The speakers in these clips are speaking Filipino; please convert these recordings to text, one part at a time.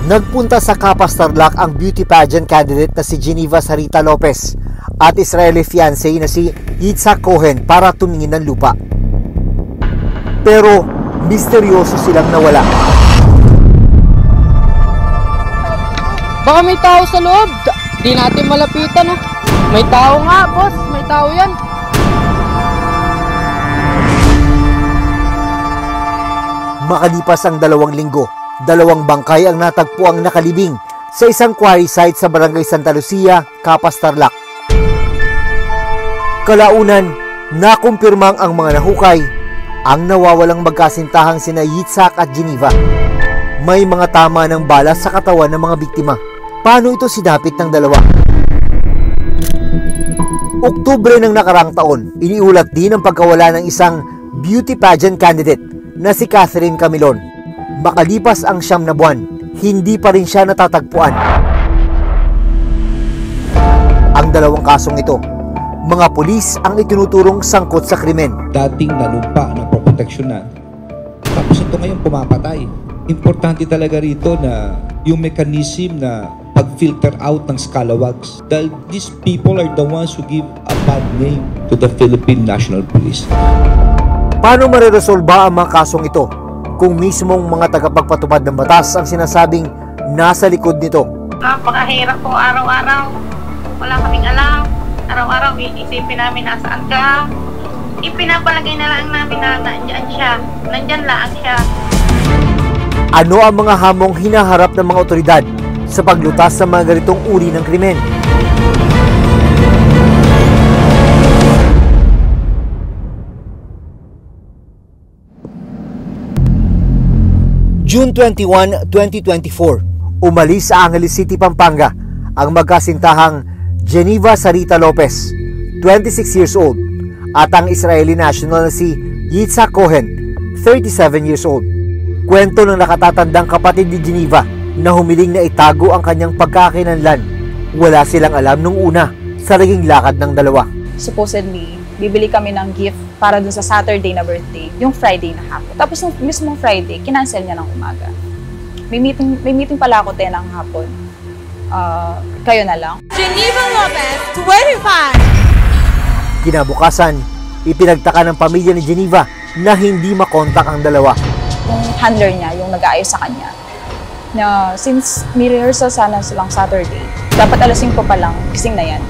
Nagpunta sa Capas Tarlac ang beauty pageant candidate na si Geneva Sarita Lopez at Israeli fiancé na si Yitzhak Cohen para tumingin ng lupa. Pero misteryoso silang nawala. Baka may tao sa loob. Di natin malapitan. May tao nga, boss. May tao yan. Makalipas ang 2 linggo, 2 bangkay ang natagpuang nakalibing sa isang quarry site sa Barangay Santa Lucia, Capas Tarlac. Kalaunan, nakumpirmang ang mga nahukay ang nawawalang magkasintahang sina Yitzhak at Geneva. May mga tama ng bala sa katawan ng mga biktima. Paano ito sinapit ng dalawa? Oktubre ng nakarang taon, iniulat din ang pagkawala ng isang beauty pageant candidate na si Catherine Camilon. Makalipas ang 9 na buwan, hindi pa rin siya natatagpuan. Ang 2 kasong ito, mga pulis ang itinuturong sangkot sa krimen. Dating nanumpa ng proteksyonan, tapos ito ngayon pumapatay. Importante talaga rito na yung mechanism na pag-filter out ng scalawags, dahil these people are the ones who give a bad name to the Philippine National Police. Paano mareresolba ang mga kasong ito kung mismong mga tagapagpatupad ng batas ang sinasabing nasa likod nito? Napakahirap po araw-araw. Wala kaming alam. Araw-araw iisipin namin nasaan ka. Ipinapalagay na lang namin na nandyan siya. Nandyan lang siya. Ano ang mga hamong hinaharap ng mga otoridad sa paglutas sa mga ganitong uri ng krimen? June 21, 2024, umalis sa Angeles City, Pampanga ang magkasintahang Geneva Sarita Lopez, 26 years old, at ang Israeli national na si Yitzhak Cohen, 37 years old. Kwento ng nakatatandang kapatid ni Geneva na humiling na itago ang kanyang pagkakinanlan. Wala silang alam nung una sa naging lakad ng dalawa. Supposedly, bibili kami ng gift para dun sa Saturday na birthday, yung Friday na hapon. Tapos yung mismong Friday, kinancel niya ng umaga. May meeting pala ako 10 ng hapon. Kayo na lang. Geneva Lopez, 25! Kinabukasan, ipinagtaka ng pamilya ni Geneva na hindi makontak ang dalawa. Yung handler niya, yung nag-aayos sa kanya, na since may rehearsal sana silang Saturday, dapat alas 5 pa lang, gising na yan.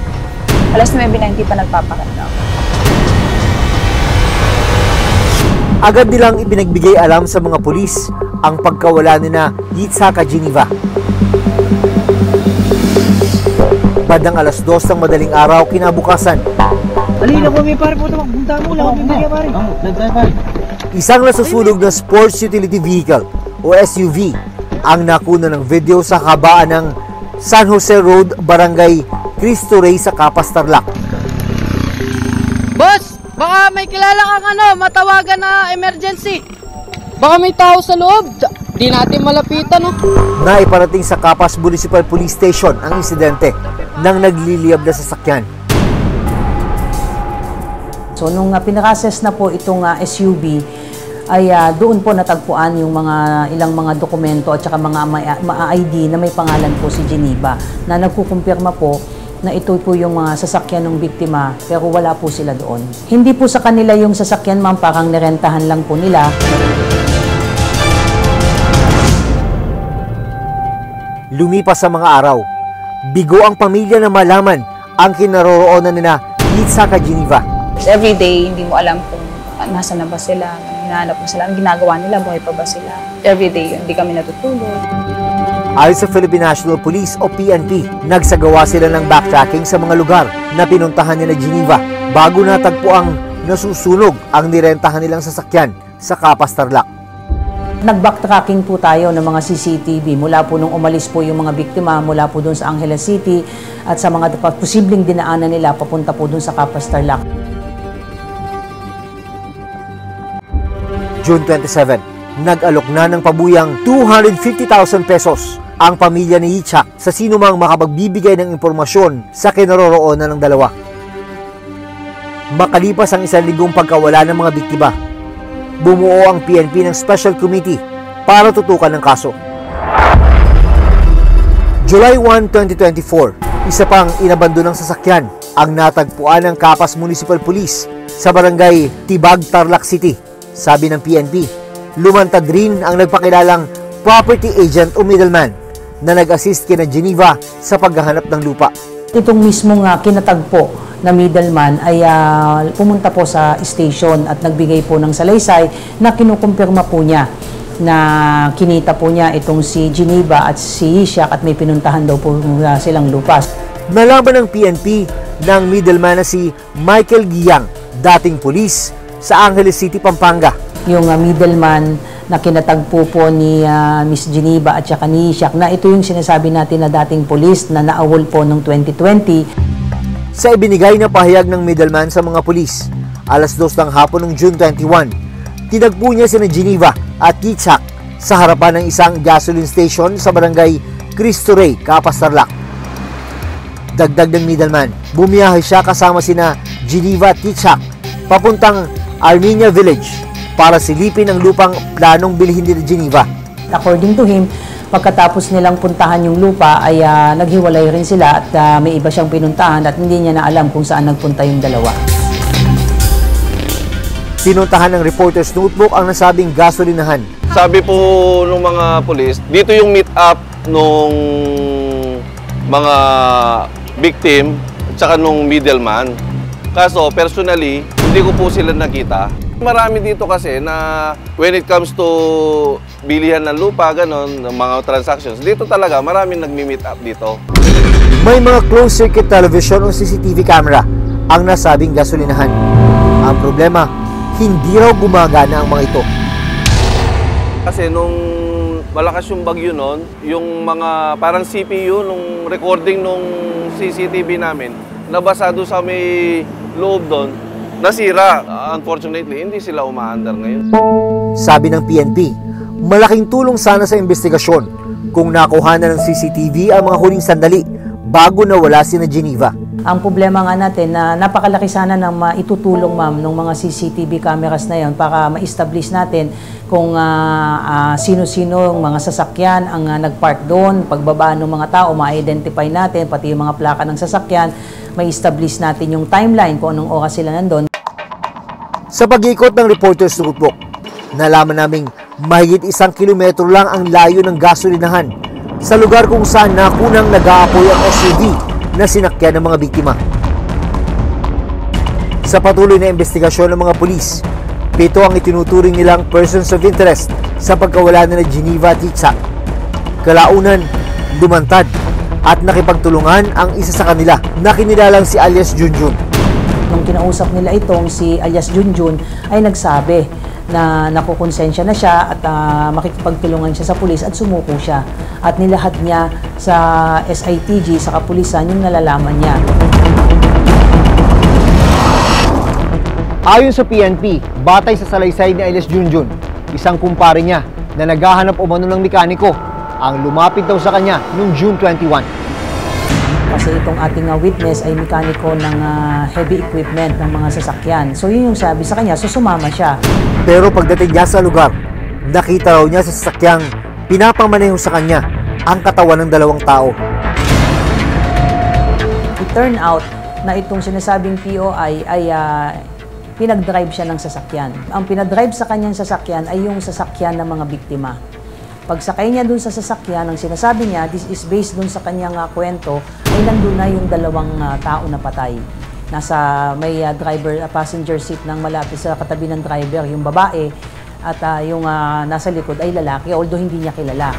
Alas 9 na hindi pa nagpapakanda. Agad nilang ipinagbigay alam sa mga pulis ang pagkawala ni na Yitzhak at Geneva. Bandang alas 2 ng madaling araw kinabukasan. Alina ko may pare po ito, punta mo lang, may pare. Isang nasusunog na sports utility vehicle o SUV ang nakuna ng video sa kabaan ng San Jose Road, Barangay Cristo Rey sa Capas Tarlac. Boss, baka may kilala kang matawagan na emergency. Baka may tao sa loob. Di natin malapitan. Naiparating sa Capas Municipal Police Station ang insidente ng nagliliyab na sasakyan. So nung pinaka-assess na po itong SUV, ay doon po natagpuan yung ilang mga dokumento at saka mga ID na may pangalan po si Geneva, na nagkukumpirma po na ito po yung mga sasakyan ng biktima, pero wala po sila doon. Hindi po sa kanila yung sasakyan, ma'am, parang nirentahan lang po nila. Lumipas sa mga araw, bigo ang pamilya na malaman ang kinaroroonan nila Yitzhak at Geneva. Every day, hindi mo alam kung nasa na ba sila, hinahanap mo sila, ang ginagawa nila, buhay pa ba sila. Every day, hindi kami natutulog. Ayon sa Philippine National Police o PNP, nagsagawa sila ng backtracking sa mga lugar na pinuntahan nila Geneva bago natagpo ang nasusunog ang nirentahan nilang sasakyan sa Capas Tarlac. Nag-backtracking po tayo ng mga CCTV mula po nung umalis po yung mga biktima mula po doon sa Angeles City at sa mga posibleng dinaanan nila papunta po doon sa Capas Tarlac. June 27, nag-alok na ng pabuyang 250,000 pesos ang pamilya ni Yitzhak sa sinumang makapagbibigay ng impormasyon sa kinaroroonan ng dalawa. Makalipas ang 1 linggong pagkawala ng mga biktima, bumuo ang PNP ng Special Committee para tutukan ng kaso. July 1, 2024, isa pang inabandonang sasakyan ang natagpuan ng Capas Municipal Police sa barangay Tibag, Tarlac City. Sabi ng PNP, lumantad rin ang nagpakilalang property agent o middleman na nag-assist kina Geneva sa paghahanap ng lupa. Itong mismong kinatagpo na middleman ay pumunta po sa station at nagbigay po ng salaysay na kinukumpirma po niya na kinita po niya itong si Geneva at si Ishak at may pinuntahan daw po silang lupa. Nalaman ng PNP ng middleman na si Michael Giyang, dating pulis sa Angeles City, Pampanga. Yung middleman na kinatagpo po ni Miss Geneva at saka ni Ishak na ito yung sinasabi natin na dating pulis na naawol po noong 2020. Sa ibinigay na pahayag ng middleman sa mga pulis, alas 2 ng hapon ng June 21, tinagpo niya sina Geneva at Ishak sa harapan ng isang gasoline station sa barangay Cristo Rey, Capas, Tarlac. Dagdag ng middleman, bumiyahe siya kasama sina Geneva at Ishak papuntang Armenia Village para silipin ang lupang planong bilhin ni Geneva. According to him, pagkatapos nilang puntahan yung lupa ay naghiwalay rin sila at may iba siyang pinuntahan at hindi niya na alam kung saan nagpunta yung dalawa. Pinuntahan ng Reporter's Notebook ang nasabing gasolinahan. Sabi po ng mga pulis, dito yung meet up nung mga victim at saka nung middleman. Kaso personally, hindi ko po sila nakita. Marami dito kasi na when it comes to bilihan ng lupa, ganon, ng mga transactions, dito talaga maraming nagmi-meet up dito. May mga closed-circuit television o CCTV camera ang nasabing gasolinahan. Ang problema, hindi raw gumagana ang mga ito. Kasi nung malakas yung bagyo noon, yung mga parang CPU nung recording nung CCTV namin, nabasado sa may loob doon, nasira. Unfortunately, hindi sila umaandar ngayon. Sabi ng PNP, malaking tulong sana sa investigasyon kung nakuha na ng CCTV ang mga huling sandali bago nawala sina Geneva. Ang problema nga natin na napakalaki sana ng maitutulong ma'am ng mga CCTV cameras na yon para ma-establish natin kung sino-sino ang mga sasakyan ang nagpark doon, pagbaba ng mga tao, ma-identify natin, pati yung mga plaka ng sasakyan, ma-establish natin yung timeline kung anong oras sila nandun. Sa pag-ikot ng Reporter's Notebook, nalaman naming mahigit 1 kilometro lang ang layo ng gasolinahan sa lugar kung saan nakunang nag-aapoy ang SUV na sinakyan ng mga biktima. Sa patuloy na investigasyon ng mga pulis, 7 ang itinuturing nilang persons of interest sa pagkawala nila Geneva at Ishak. Kalaunan, lumantad at nakipagtulungan ang isa sa kanila na kinilalang si alias Junjun. Nung kinausap nila itong si alias Junjun ay nagsabi na nakukonsensya na siya at makikipagtulungan siya sa pulis at sumuko siya. At nilahat niya sa SITG, sa kapulisan, yung nalalaman niya. Ayon sa PNP, batay sa salaysay ni alias Junjun, isang kumpare niya na naghahanap umano ng mekaniko ang lumapit daw sa kanya noong June 21. Kasi itong ating witness ay mekaniko ng heavy equipment ng mga sasakyan. So yun yung sabi sa kanya, so sumama siya. Pero pagdating niya sa lugar, nakita raw niya sa sasakyang pinapamaneho sa kanya ang katawan ng 2 tao. It turned out na itong sinasabing POI ay pinag-drive siya ng sasakyan. Ang pinag-drive sa kanyang sasakyan ay yung sasakyan ng mga biktima. Pagsakay niya dun sa sasakyan, ang sinasabi niya, this is based dun sa kanyang kwento, ay nandun na yung 2 tao na patay. Nasa may passenger seat ng malapit sa katabi ng driver, yung babae, at yung nasa likod ay lalaki, although hindi niya kilala.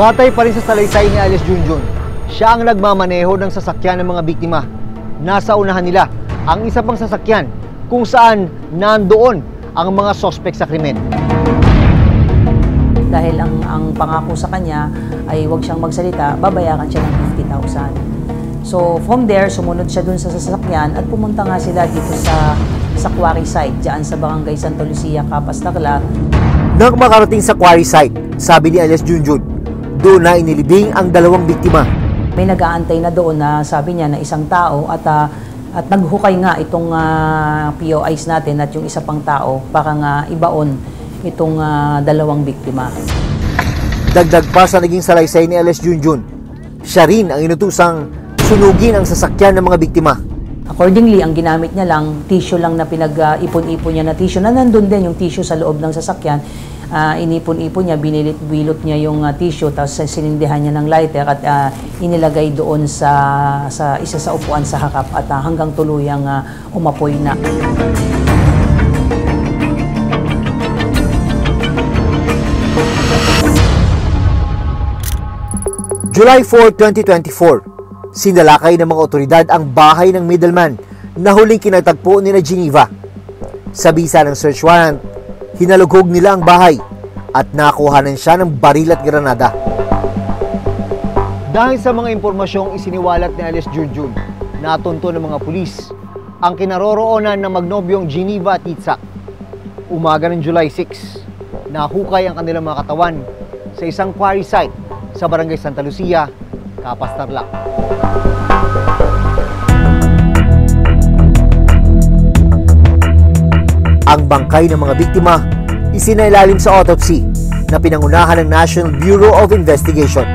Batay pa rin sa salaysay ni alias Junjun, siya ang nagmamaneho ng sasakyan ng mga biktima. Nasa unahan nila ang isa pang sasakyan kung saan nandoon ang mga sospek sa krimen. Dahil ang pangako sa kanya ay huwag siyang magsalita, babayaran siya ng 50,000. So from there, sumunod siya dun sa sasakyan at pumunta nga sila dito sa quarry site, dyan sa barangay Santa Lucia, Capas, Tarlac. Nang makarating sa quarry site, sabi ni alias Junjun, doon na inilibing ang 2 biktima. May nag-aantay na doon na sabi niya na isang tao at At naghukay nga itong POIs natin at yung isa pang tao para nga ibaon itong dalawang biktima. Dagdag pa sa naging salaysay ni Alice Junjun, siya rin ang inutusang sunugin ang sasakyan ng mga biktima. Accordingly, ang ginamit niya lang, tissue lang na pinag-ipon-ipon niya na tissue, na nandun din yung tissue sa loob ng sasakyan. Inipon-ipon niya, bilot niya yung tissue, tapos sinindihan niya ng lighter at inilagay doon sa isa sa upuan sa harap at hanggang tuluyang umapoy na. July 4, 2024, sinalakay ng mga otoridad ang bahay ng middleman na huling kinatagpo ni Geneva. Sa bisa ng search warrant, hinalugog nila ang bahay at nakuhanan siya ng baril at granada. Dahil sa mga impormasyong isiniwalat ni Alice Junjun, natunto ng mga pulis ang kinaroroonan ng magnobyong Geneva at Itzhak. Umaga ng July 6, nahukay ang kanilang mga katawan sa isang quarry site sa Barangay Santa Lucia, Capas, Tarlac. Ang bangkay ng mga biktima isinailalim sa autopsy na pinangunahan ng National Bureau of Investigation.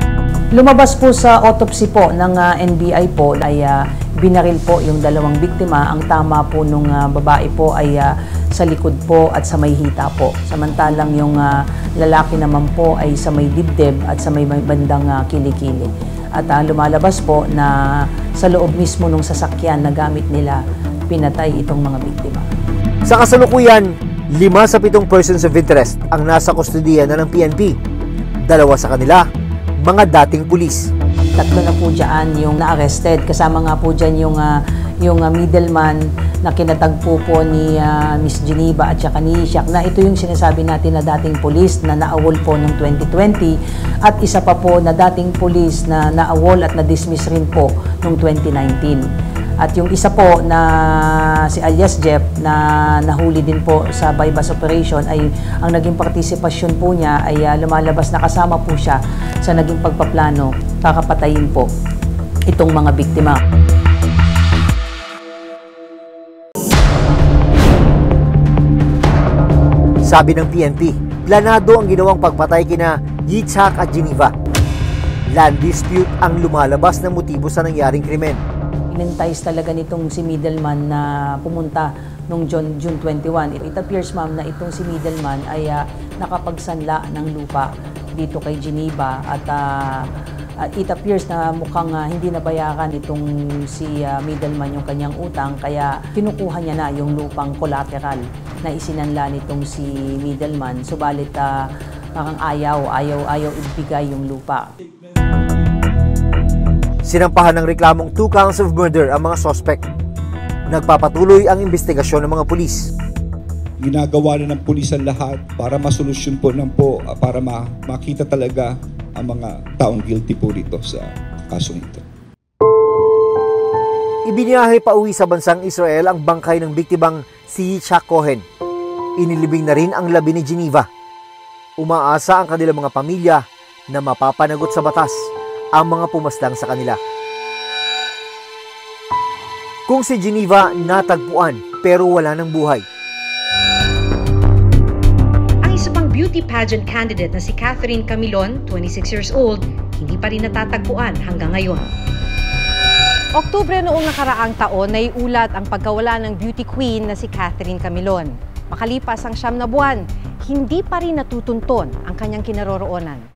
Lumabas po sa autopsy po ng NBI po ay binaril po yung dalawang biktima. Ang tama po nung babae po ay sa likod po at sa may hita po. Samantalang yung lalaki naman po ay sa may dibdib at sa may bandang kilikili. At lumalabas po na sa loob mismo ng sasakyan na gamit nila, pinatay itong mga biktima. Sa kasalukuyan, 5 sa 7 persons of interest ang nasa kustodiya na ng PNP. 2 sa kanila, mga dating pulis. 3 na po dyan yung na-arrested. Kasama nga po dyan yung middleman na kinatagpo po ni Miss Geneva at saka ni Ishak, na ito yung sinasabi natin na dating pulis na naawol po noong 2020 at isa pa po na dating pulis na naawol at na-dismiss rin po noong 2019. At yung isa po na si alias Jeff na nahuli din po sa bypass operation ay ang naging partisipasyon po niya ay lumalabas na kasama po siya sa naging pagpaplano kakapatayin po itong mga biktima. Sabi ng PNP, planado ang ginawang pagpatay kina Itzhak at Geneva. Land dispute ang lumalabas na motibo sa nangyaring krimen. Inentice talaga nitong si middleman na pumunta noong June 21. It appears, ma'am, na itong si middleman ay nakapagsanla ng lupa dito kay Geneva at it appears na mukhang hindi nabayaran itong si middleman yung kanyang utang, kaya kinukuha niya na yung lupang collateral na isinanla nitong si middleman. Subalit parang ayaw ibigay yung lupa. Sinampahan ng reklamong 2 counts of murder ang mga suspect. Nagpapatuloy ang investigasyon ng mga pulis. Ginagawa na ng pulis ang lahat para masolusyon po para makita talaga ang mga taong guilty po rito sa kasong ito. Ibiniyahe pa uwi sa bansang Israel ang bangkay ng biktimang si Yitzhak Cohen. Inilibing na rin ang labi ni Geneva. Umaasa ang kanilang mga pamilya na mapapanagot sa batas ang mga pumaslang sa kanila. Kung si Geneva natagpuan pero wala ng buhay. Ang isa pang beauty pageant candidate na si Catherine Camilon, 26 years old, hindi pa rin natatagpuan hanggang ngayon. Oktubre noong nakaraang taon, naiulat ang pagkawala ng beauty queen na si Catherine Camilon. Makalipas ang 9 na buwan, hindi pa rin natutunton ang kanyang kinaroroonan.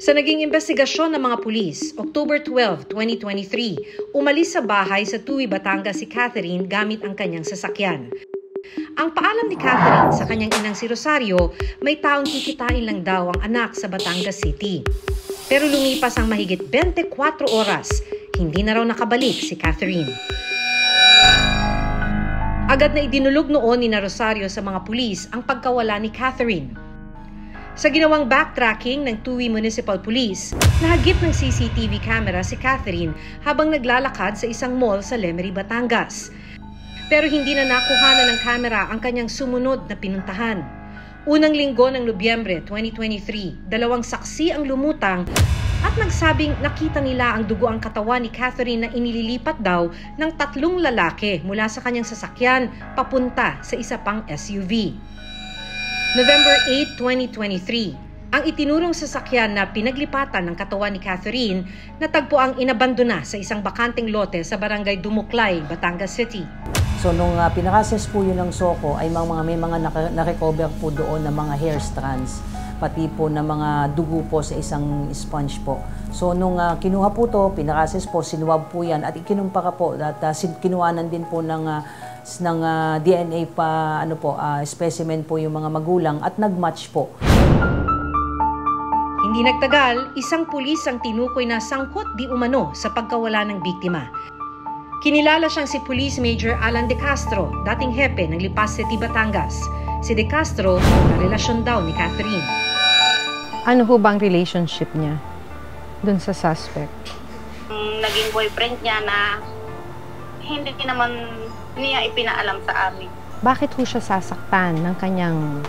Sa naging investigasyon ng mga pulis, October 12, 2023, umalis sa bahay sa Tuwi, Batangas si Catherine gamit ang kanyang sasakyan. Ang paalam ni Catherine sa kanyang inang si Rosario, may taong kikitain lang daw ang anak sa Batangas City. Pero lumipas ang mahigit 24 oras, hindi na raw nakabalik si Catherine. Agad na idinulog noon ni Rosario sa mga pulis ang pagkawala ni Catherine. Sa ginawang backtracking ng Tuwi Municipal Police, nahagip ng CCTV camera si Catherine habang naglalakad sa isang mall sa Lemery, Batangas. Pero hindi na nakuhanan ng camera ang kanyang sumunod na pinuntahan. Unang linggo ng Nobyembre 2023, 2 saksi ang lumutang at nagsabing nakita nila ang dugo ang katawan ni Catherine na inililipat daw ng 3 lalaki mula sa kanyang sasakyan papunta sa isa pang SUV. November 8, 2023, ang itinurong sasakyan na pinaglipatan ng katawan ni Catherine natagpuang inabandona sa isang bakanteng lote sa barangay Dumuklay, Batangas City. So nung pinaka-assess po yun ng SOCO ay may mga na-recover po doon na mga hair strands, pati po na mga dugo po sa isang sponge po. So nung kinuha po to, pinaka-assess po, sinuwab po yan at ikinumpara po at kinuhanan din po ng DNA pa specimen po yung mga magulang at nag-match po. Hindi nagtagal, isang pulis ang tinukoy na sangkot di umano sa pagkawala ng biktima. Kinilala siyang si Police Major Alan De Castro, dating hepe ng Lipas City, Batangas. Si De Castro, karelasyon daw ni Catherine. Ano ho bang relationship niya dun sa suspect? Naging boyfriend niya na hindi naman niya ipinaalam sa amin. Bakit ho siya sasaktan ng kanyang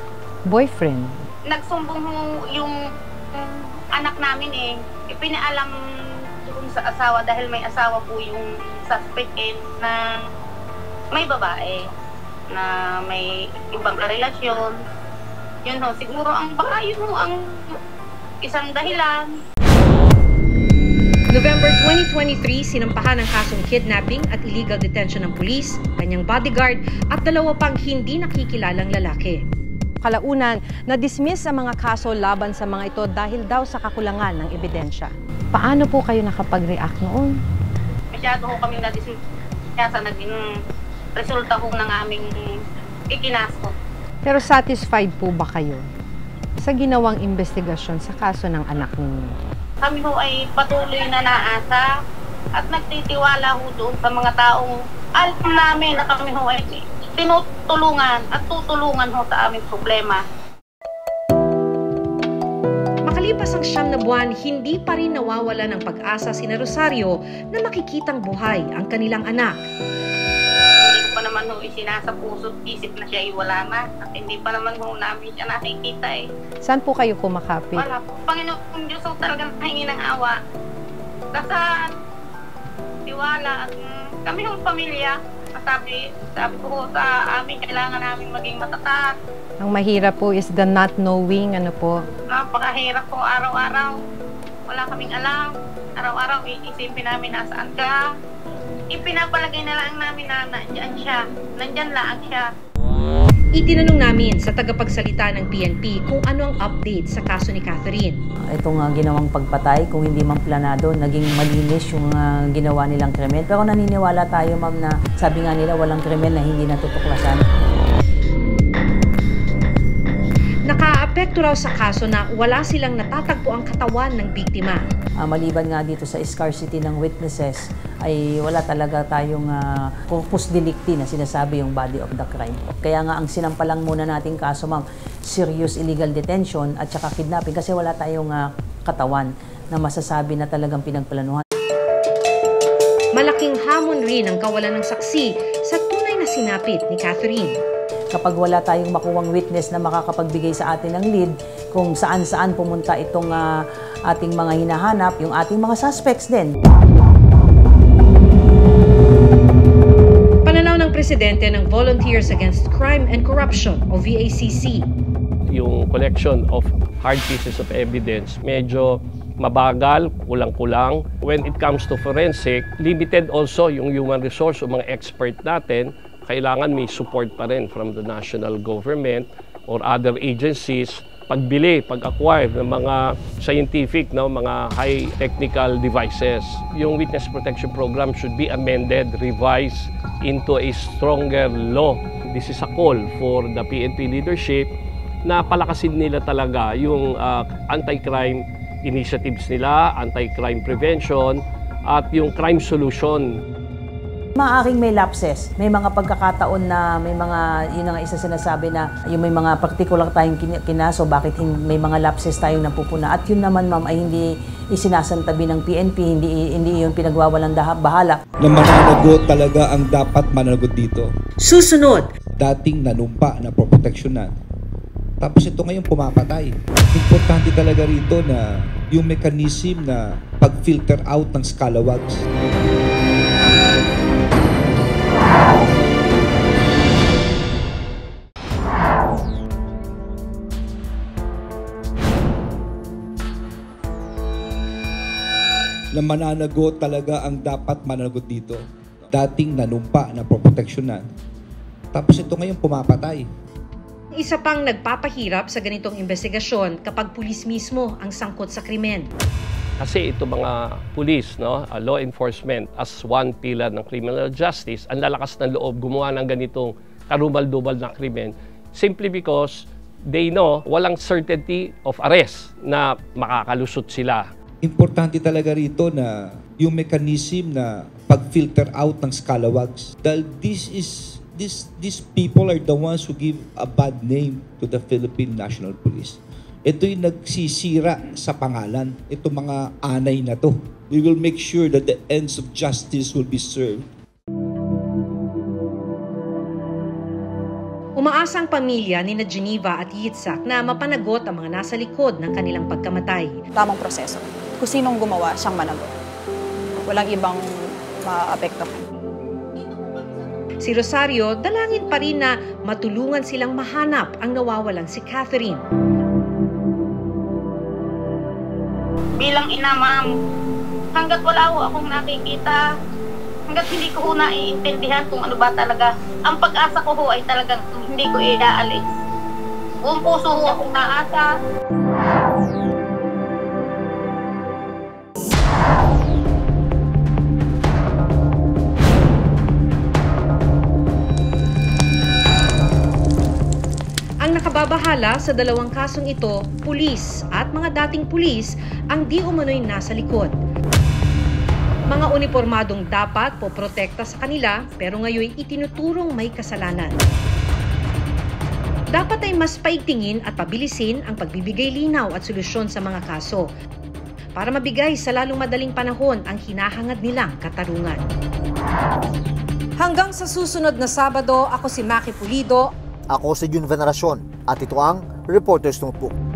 boyfriend? Nagsumbong ho yung anak namin ipinaalam doon sa asawa dahil may asawa po yung suspect na may babae na may ibang relasyon. Yun ho, siguro baka yun ho ang isang dahilan. November 2023, sinampahan ng kasong kidnapping at illegal detention ng pulis, kanyang bodyguard at 2 pang hindi nakikilalang lalaki. Kalaunan, na-dismiss ang mga kaso laban sa mga ito dahil daw sa kakulangan ng ebidensya. Paano po kayo nakapag-react noon? Masyado ho kami na-dismiss kaya sa naging resulta ho ng aming ikinaso. Pero satisfied po ba kayo sa ginawang investigasyon sa kaso ng anak ninyo? Kami ho ay patuloy na naasa at nagtitiwala ho doon sa mga taong alam namin na kami ho ay tinutulungan at tutulungan ho sa aming problema. Makalipas ang 9 na buwan, hindi pa rin nawawala ng pag-asa sina Rosario na makikitang buhay ang kanilang anak. Hindi ko pa naman ho isinasa puso't isip na siya wala na at hindi pa naman ho namin siya nakikita Saan po kayo kumakapit? Wala po. Panginoon Diyos ho talagang nahingi ng awa. Dasal, tiwala at kami hong pamilya. Sabi ko ho sa amin, kailangan namin maging matatag. Ang mahirap po is the not knowing, Napakahirap po araw-araw. Wala kaming alam. Araw-araw iisipin namin nasaan ka. Ipinapalagay na lang namin na nandyan siya. Nandyan lang siya. Itinanong namin sa tagapagsalita ng PNP kung ano ang update sa kaso ni Catherine. Itong ginawang pagpatay, kung hindi man planado, naging malinis yung ginawa nilang krimen. Pero naniniwala tayo, ma'am, na sabi nga nila walang krimen na hindi natutuklasan. Nakaapekto raw sa kaso na wala silang natatagpo ang katawan ng biktima. Maliban nga dito sa scarcity ng witnesses, ay wala talaga tayong corpus delicti na sinasabi yung body of the crime. Kaya nga ang sinampalang muna nating kaso, ma'am, serious illegal detention at saka kidnapping kasi wala tayong katawan na masasabi na talagang pinagplanuhan. Malaking hamon rin ang kawalan ng saksi sa tunay na sinapit ni Catherine. Kapag wala tayong makuwang witness na makakapagbigay sa atin ng lead kung saan-saan pumunta itong ating mga hinahanap, yung ating mga suspects din. Pananaw ng presidente ng Volunteers Against Crime and Corruption o VACC. Yung collection of hard pieces of evidence medyo mabagal, kulang-kulang. When it comes to forensic, limited also yung human resource o mga expert natin. Kailangan may support pa rin from the national government or other agencies. Pagbili, pag-acquire ng mga scientific, mga high technical devices. Yung Witness Protection Program should be amended, revised into a stronger law. This is a call for the PNP leadership na palakasin nila talaga yung anti-crime initiatives nila, anti-crime prevention, at yung crime solution. Maaaring may lapses. May mga pagkakataon na may mga, yun ang isa sinasabi na yung may mga particular tayong kinaso, bakit may mga lapses tayong napupuna. At yun naman, ma'am, ay hindi isinasantabi ng PNP, hindi yun pinagwawalang bahala. Na mananagot talaga ang dapat mananagot dito. Susunod! Dating nanumpa na proteksyonan. Tapos ito ngayon pumapatay. Importante talaga rito na yung mechanism na pag-filter out ng scalawags. Na mananagot talaga ang dapat mananagot dito. Dating nanumpa na proteksyonan. Tapos ito ngayon pumapatay. Isa pang nagpapahirap sa ganitong investigasyon kapag pulis mismo ang sangkot sa krimen. Kasi ito mga pulis, no, law enforcement as one pillar ng criminal justice, ang lalakas ng loob gumawa ng ganitong karumal-dumal na krimen simply because they know walang certainty of arrest na makakalusot sila. Importante talaga rito na yung mechanism na pag-filter out ng scalawags. Dahil these people are the ones who give a bad name to the Philippine National Police. Ito yung nagsisira sa pangalan. Ito mga anay na to. We will make sure that the ends of justice will be served. Umaasa ang pamilya ni Geneva at Yitzhak na mapanagot ang mga nasa likod ng kanilang pagkamatay. Tamang proseso. Kung sinong gumawa, siyang managot. Walang ibang maapekto. Si Rosario, dalangin pa rin na matulungan silang mahanap ang nawawalang si Catherine. Bilang ina, ma'am, hanggat wala ho akong nakikita, hanggat hindi ko ho naiintindihan kung ano ba talaga, ang pag-asa ko ho ay talagang hindi ko iaalis. Buong puso ho akong naasa. Ang nakababahala sa dalawang kasong ito, pulis at mga dating pulis ang di umano'y nasa likod. Mga uniformadong dapat poprotekta sa kanila pero ngayon itinuturong may kasalanan. Dapat ay mas paigtingin at pabilisin ang pagbibigay linaw at solusyon sa mga kaso para mabigay sa lalong madaling panahon ang hinahangad nilang katarungan. Hanggang sa susunod na Sabado, ako si Maki Pulido. Ako si Jun Veneracion at ito ang Reporter's Notebook.